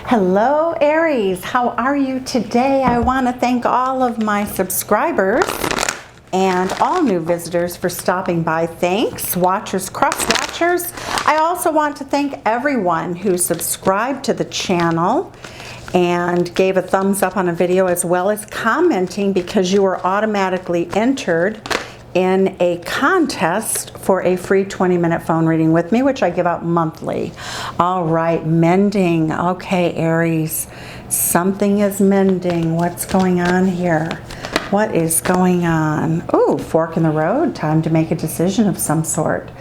Hello Aries, how are you today? I want to thank all of my subscribers and all new visitors for stopping by. Thanks, watchers, cross-watchers. I also want to thank everyone who subscribed to the channel and gave a thumbs up on a video, as well as commenting, because you were automatically entered in a contest for a free 20-minute phone reading with me, which I give out monthly. All right, mending. Okay, Aries, something is mending. What's going on here? What is going on? Ooh, fork in the road. Time to make a decision of some sort.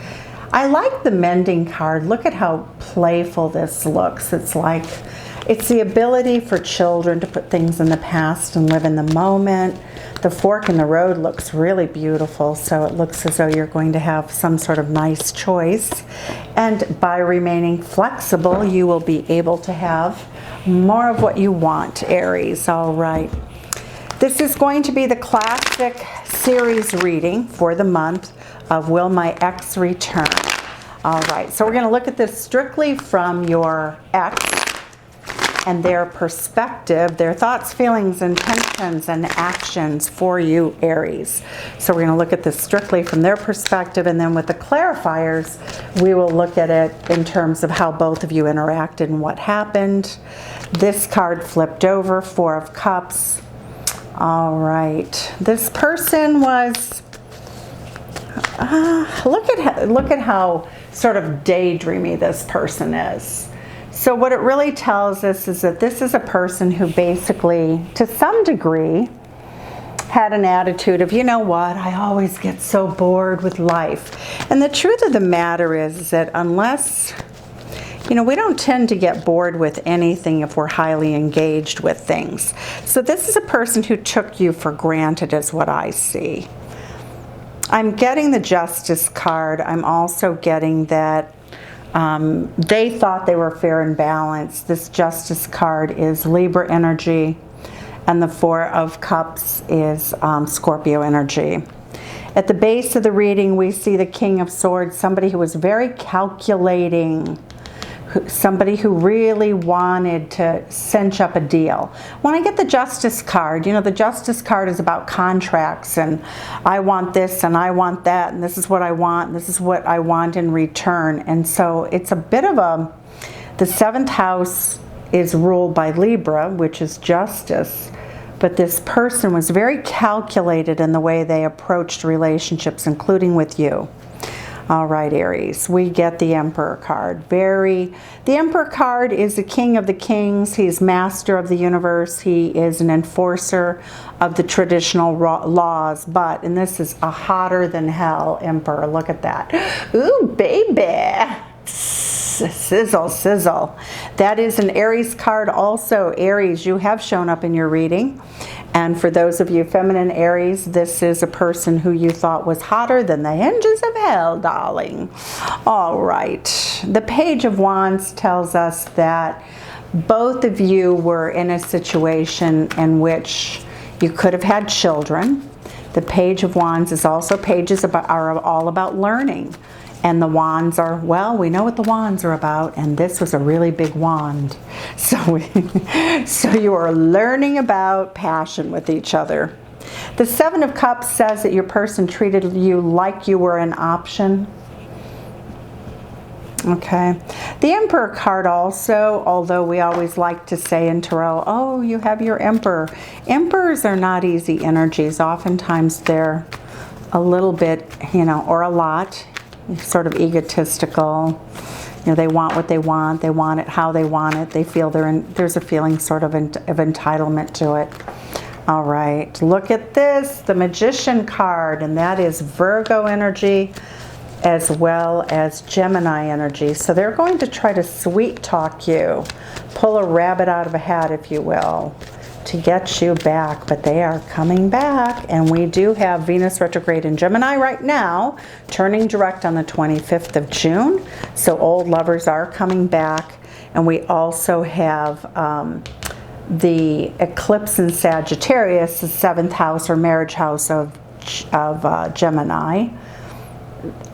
I like the mending card. Look at how playful this looks. It's the ability for children to put things in the past and live in the moment. The fork in the road looks really beautiful, so it looks as though you're going to have some sort of nice choice. And by remaining flexible, you will be able to have more of what you want, Aries. All right. This is going to be the classic series reading for the month of Will My Ex Return? All right, so we're going to look at this strictly from your ex and their perspective, their thoughts, feelings, intentions, and actions for you, Aries. So we're going to look at this strictly from their perspective, and then with the clarifiers, we will look at it in terms of how both of you interacted and what happened. This card flipped over, Four of Cups. All right, this person was, look at how sort of daydreamy this person is. So what it really tells us is that this is a person who basically, to some degree, had an attitude of, you know what, I always get so bored with life. And the truth of the matter is that unless, we don't tend to get bored with anything if we're highly engaged with things. So this is a person who took you for granted, is what I see. I'm getting the Justice card. I'm also getting that they thought they were fair and balanced. This Justice card is Libra energy, and the Four of Cups is Scorpio energy. At the base of the reading, we see the King of Swords, somebody who was very calculating, somebody who really wanted to cinch up a deal. When I get the Justice card, the Justice card is about contracts, and I want this and I want that, and this is what I want, and this is what I want in return. And so it's a bit of the seventh house is ruled by Libra, which is justice, but this person was very calculated in the way they approached relationships, including with you. All right, Aries, we get the Emperor card. The Emperor card is the King of the Kings. He's master of the universe. He is an enforcer of the traditional laws. And this is a hotter than hell Emperor. Look at that. Ooh, baby. Sizzle, sizzle. That is an Aries card also. Aries, you have shown up in your reading. And for those of you feminine Aries, this is a person who you thought was hotter than the hinges of hell, darling. All right. The Page of Wands tells us that both of you were in a situation in which you could have had children. The Page of Wands is also, pages are all about learning. And the wands are, well, we know what the wands are about, and this was a really big wand. So you are learning about passion with each other. The Seven of Cups says that your person treated you like you were an option. Okay. The Emperor card also, although we always like to say in tarot, oh, you have your Emperor. Emperors are not easy energies. Oftentimes they're a little bit, or a lot, sort of egotistical. They want what they want it how they want it. They feel there's a feeling sort of of entitlement to it. All right, look at this, the Magician card, and that is Virgo energy as well as Gemini energy. So they're going to try to sweet talk you, pull a rabbit out of a hat, if you will, to get you back, but they are coming back. And we do have Venus retrograde in Gemini right now, turning direct on the 25th of June. So old lovers are coming back. And we also have the eclipse in Sagittarius, the 7th house or marriage house of Gemini.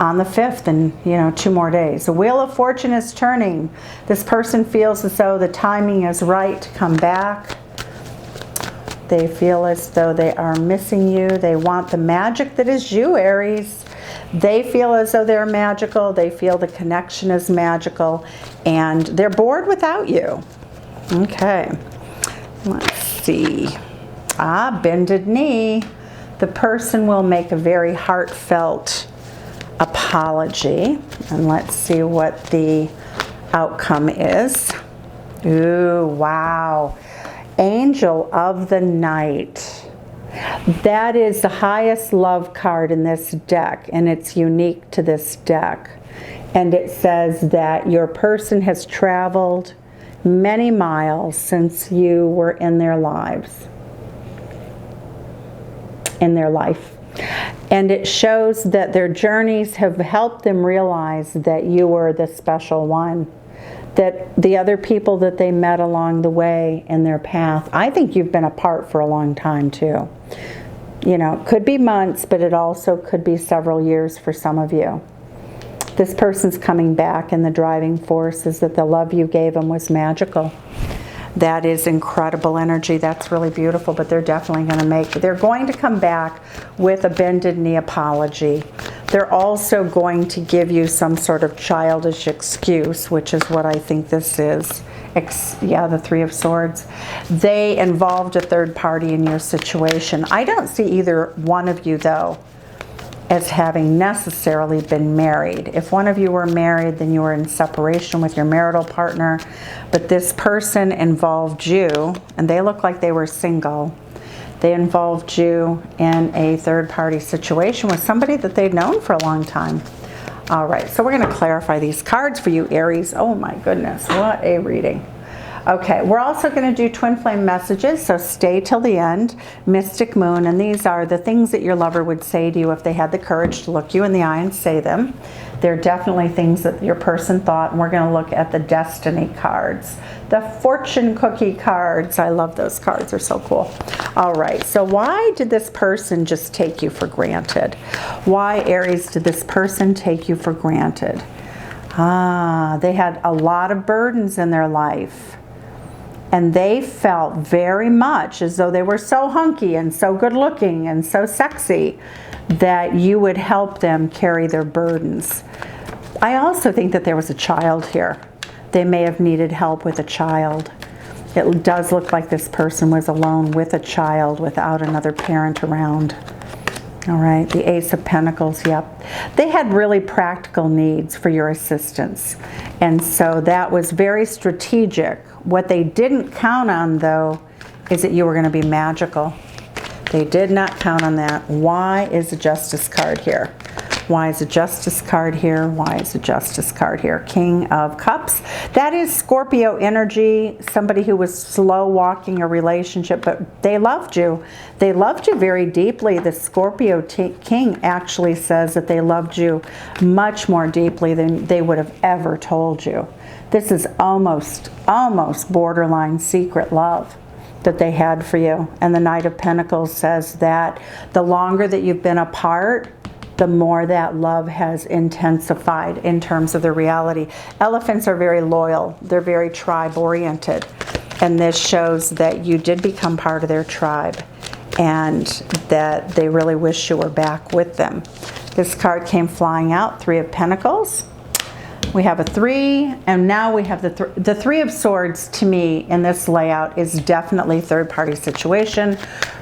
on the 5th in, 2 more days. The Wheel of Fortune is turning. This person feels as though the timing is right to come back. They feel as though they are missing you. They want the magic that is you, Aries. They feel as though they're magical. They feel the connection is magical. And they're bored without you. Okay. Let's see. Bended knee. The person will make a very heartfelt apology. And let's see what the outcome is. Ooh, wow. Angel of the Night. That is the highest love card in this deck, and it's unique to this deck. And it says that your person has traveled many miles since you were in their lives. In their life. And it shows that their journeys have helped them realize that you were the special one. That the other people that they met along the way in their path, I think you've been apart for a long time too. It could be months, but it also could be several years for some of you. This person's coming back, and the driving force is that the love you gave them was magical. That is incredible energy. That's really beautiful, but they're definitely they're going to come back with a bended knee apology. They're also going to give you some sort of childish excuse, which is what I think this is. The Three of Swords. They involved a third party in your situation. I don't see either one of you, though, as having necessarily been married. If one of you were married, then you were in separation with your marital partner. But this person involved you, and they look like they were single. They involved you in a third-party situation with somebody that they'd known for a long time. All right, so we're going to clarify these cards for you, Aries. Oh my goodness, what a reading. Okay, we're also going to do twin flame messages, so stay till the end. Mystic Moon, and these are the things that your lover would say to you if they had the courage to look you in the eye and say them. They're definitely things that your person thought, and we're going to look at the Destiny cards. The Fortune Cookie cards. I love those cards. They're so cool. All right, so why did this person just take you for granted? Why, Aries, did this person take you for granted? They had a lot of burdens in their life. And they felt very much as though they were so hunky and so good looking and so sexy that you would help them carry their burdens. I also think that there was a child here. They may have needed help with a child. It does look like this person was alone with a child without another parent around. All right, the Ace of Pentacles, yep. They had really practical needs for your assistance. And so that was very strategic. What they didn't count on, though, is that you were going to be magical. They did not count on that. Why is the Justice card here? Why is the Justice card here? Why is the Justice card here? King of Cups. That is Scorpio energy, somebody who was slow walking a relationship, but they loved you. They loved you very deeply. The Scorpio King actually says that they loved you much more deeply than they would have ever told you. This is almost borderline secret love that they had for you. And the Knight of Pentacles says that the longer that you've been apart, the more that love has intensified in terms of the reality. Elephants are very loyal. They're very tribe-oriented. And this shows that you did become part of their tribe and that they really wish you were back with them. This card came flying out, Three of Pentacles. We have a 3, and now we have the Three of Swords. To me, in this layout, is definitely third-party situation.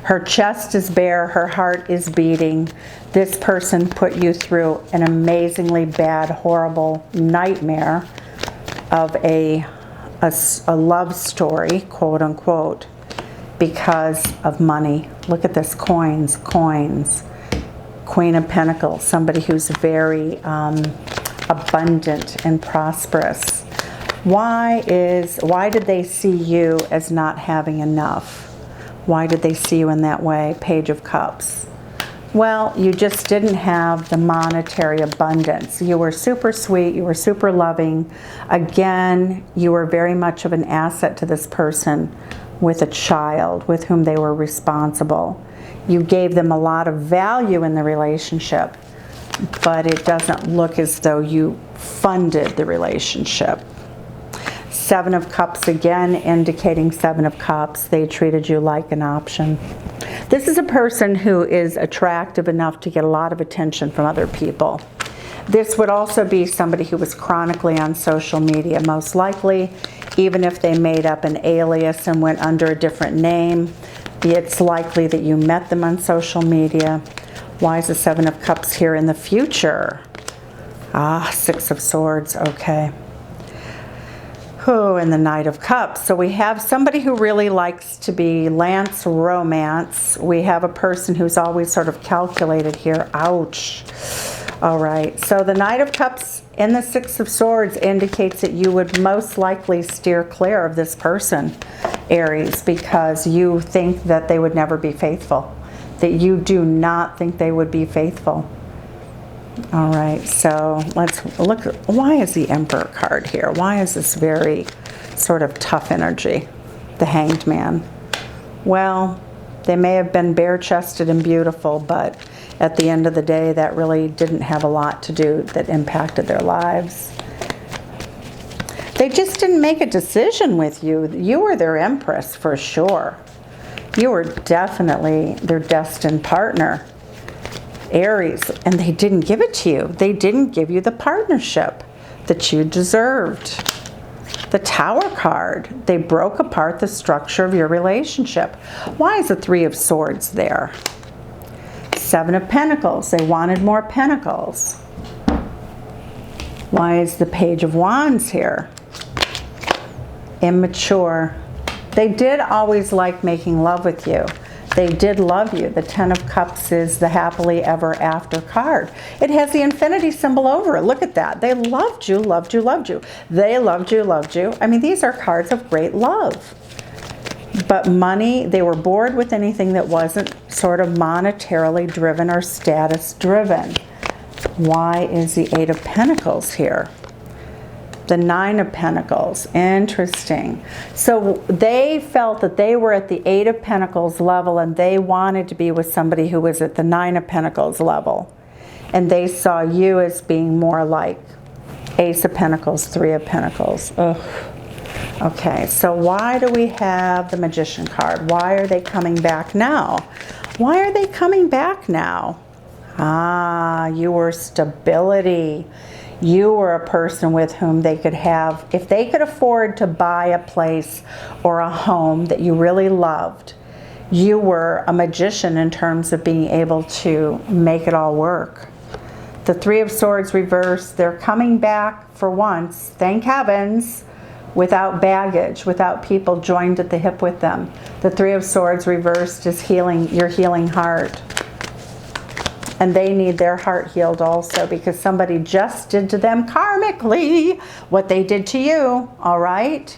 Her chest is bare, her heart is beating. This person put you through an amazingly bad, horrible nightmare of a love story, quote unquote, because of money. Look at this, coins. Queen of Pentacles, somebody who's very abundant and prosperous. Why did they see you as not having enough? Why did they see you in that way? Page of Cups. Well, you just didn't have the monetary abundance. You were super sweet, you were super loving. Again, you were very much of an asset to this person with a child with whom they were responsible. You gave them a lot of value in the relationship. but it doesn't look as though you funded the relationship. Seven of Cups, again, indicating Seven of Cups. They treated you like an option. This is a person who is attractive enough to get a lot of attention from other people. This would also be somebody who was chronically on social media, most likely, even if they made up an alias and went under a different name. It's likely that you met them on social media. Why is the Seven of Cups here in the future? Ah, Six of Swords, okay. Oh, and the Knight of Cups. So we have somebody who really likes to be lance romance. We have a person who's always sort of calculated here. Ouch. All right, so the Knight of Cups and the Six of Swords indicates that you would most likely steer clear of this person, Aries, because you think that they would never be faithful, that you do not think they would be faithful. All right, so let's look. Why is the Emperor card here? Why is this very sort of tough energy? The Hanged Man. Well, they may have been bare-chested and beautiful, but at the end of the day, that really didn't have a lot to do that impacted their lives. They just didn't make a decision with you. You were their Empress for sure. You were definitely their destined partner, Aries, and they didn't give it to you. They didn't give you the partnership that you deserved. The Tower card, they broke apart the structure of your relationship. Why is the Three of Swords there? Seven of Pentacles, they wanted more pentacles. Why is the Page of Wands here? Immature. They did always like making love with you. They did love you. The Ten of Cups is the happily ever after card. It has the infinity symbol over it. Look at that. They loved you, loved you, loved you. They loved you, loved you. I mean, these are cards of great love. But money, they were bored with anything that wasn't sort of monetarily driven or status driven. Why is the Eight of Pentacles here? The Nine of Pentacles, interesting. So they felt that they were at the Eight of Pentacles level and they wanted to be with somebody who was at the Nine of Pentacles level. And they saw you as being more like Ace of Pentacles, Three of Pentacles. Ugh. Okay, so why do we have the Magician card? Why are they coming back now? Why are they coming back now? Ah, you were stability. You were a person with whom they could have, if they could afford to buy a place or a home that you really loved, you were a magician in terms of being able to make it all work. The Three of Swords reversed, they're coming back for once, thank heavens, without baggage, without people joined at the hip with them. The Three of Swords reversed is healing, your healing heart. And they need their heart healed also because somebody just did to them karmically what they did to you, all right?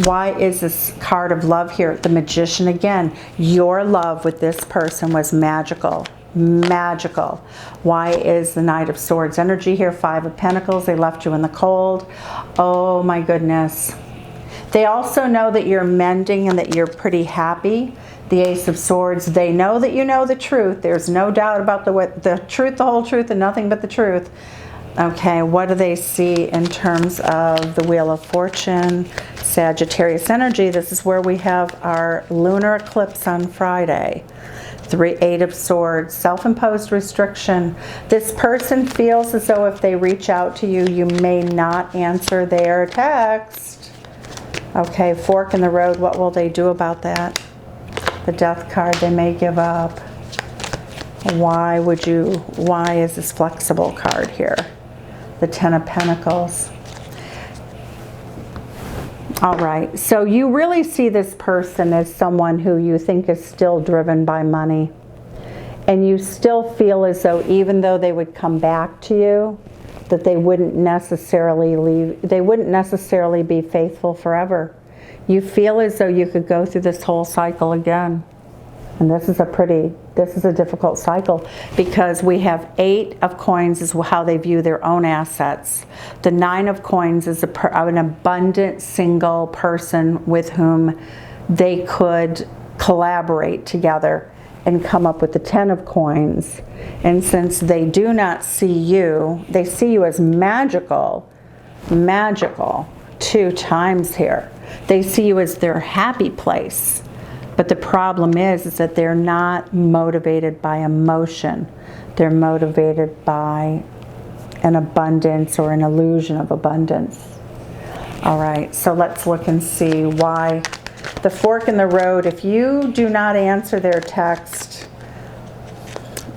Why is this card of love here? The Magician again. Your love with this person was magical. Magical. Why is the Knight of Swords energy here? Five of Pentacles. They left you in the cold. Oh my goodness. They also know that you're mending and that you're pretty happy. The Ace of Swords, they know that you know the truth. There's no doubt about the truth, the whole truth, and nothing but the truth. Okay, what do they see in terms of the Wheel of Fortune? Sagittarius energy. This is where we have our lunar eclipse on Friday. Eight of Swords, self-imposed restriction. This person feels as though if they reach out to you, you may not answer their text. Okay, fork in the road. What will they do about that? The Death card, they may give up. Why is this Flexible card here? The Ten of Pentacles. All right, so you really see this person as someone who you think is still driven by money. And you still feel as though even though they would come back to you, that they wouldn't necessarily leave, they wouldn't necessarily be faithful forever. You feel as though you could go through this whole cycle again. And this is a difficult cycle because we have Eight of Coins is how they view their own assets. The Nine of Coins is an abundant single person with whom they could collaborate together and come up with the 10 of coins. And since they do not see you, they see you as magical, 2 times here. They see you as their happy place. But the problem is that they're not motivated by emotion. They're motivated by an abundance or an illusion of abundance. All right, so let's look and see why the fork in the road. If you do not answer their text,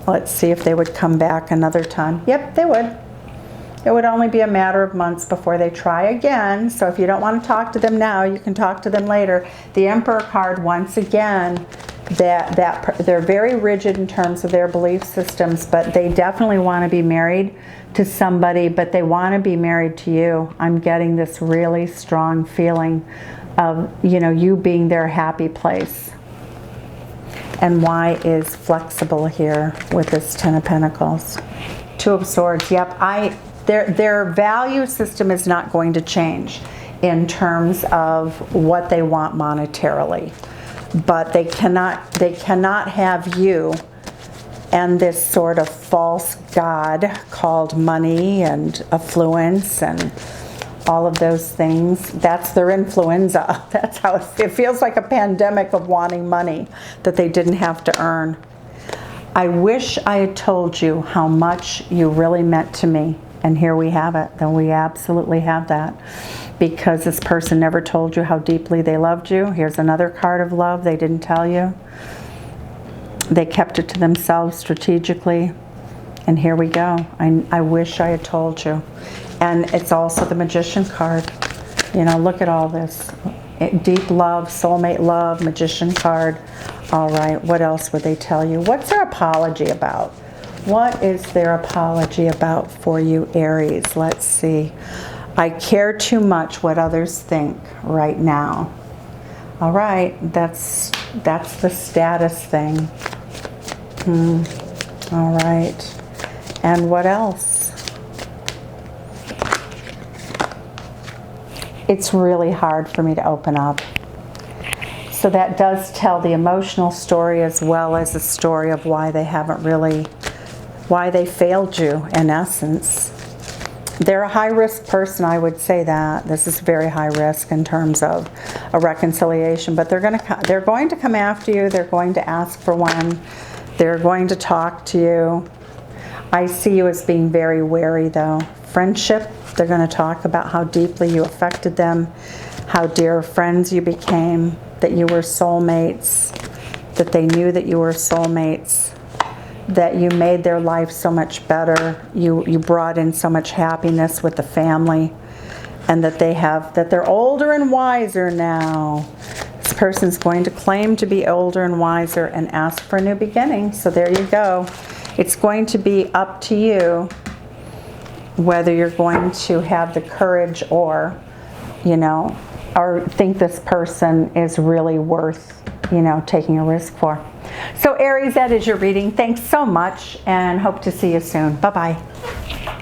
let's see if they would come back another time. Yep, they would. It would only be a matter of months before they try again. So if you don't want to talk to them now, you can talk to them later. The Emperor card, once again, that they're very rigid in terms of their belief systems, but they definitely want to be married to somebody, but they want to be married to you. I'm getting this really strong feeling of, you know, you being their happy place. And why is flexible here with this 10 of Pentacles? 2 of Swords. Yep, their value system is not going to change in terms of what they want monetarily. But they cannot have you and this sort of false god called money and affluence and all of those things. That's their influenza. That's how it feels, like a pandemic of wanting money that they didn't have to earn. I wish I had told you how much you really meant to me. And here we have it. Then we absolutely have that. Because this person never told you how deeply they loved you. Here's another card of love they didn't tell you. They kept it to themselves strategically. And here we go. I wish I had told you. And it's also the Magician card. You know, look at all this. Deep love, soulmate love, Magician card. All right, what else would they tell you? What's their apology about? What is their apology about for you, Aries? Let's see. I care too much what others think right now. All right, that's the status thing. All right, and what else? It's really hard for me to open up. So that does tell the emotional story as well as the story of why they haven't really, why they failed you in essence. They're a high-risk person, I would say that. This is very high risk in terms of a reconciliation, but they're going to come after you. They're going to ask for one. They're going to talk to you. I see you as being very wary, though. Friendship, they're going to talk about how deeply you affected them, how dear friends you became, that you were soulmates, that they knew that you were soulmates, that you made their life so much better, you brought in so much happiness with the family, and that they're older and wiser now. This person's going to claim to be older and wiser and ask for a new beginning. So there you go. It's going to be up to you whether you're going to have the courage or, you know, or think this person is really worth, you know, taking a risk for. So Aries, that is your reading. Thanks so much and hope to see you soon. Bye-bye.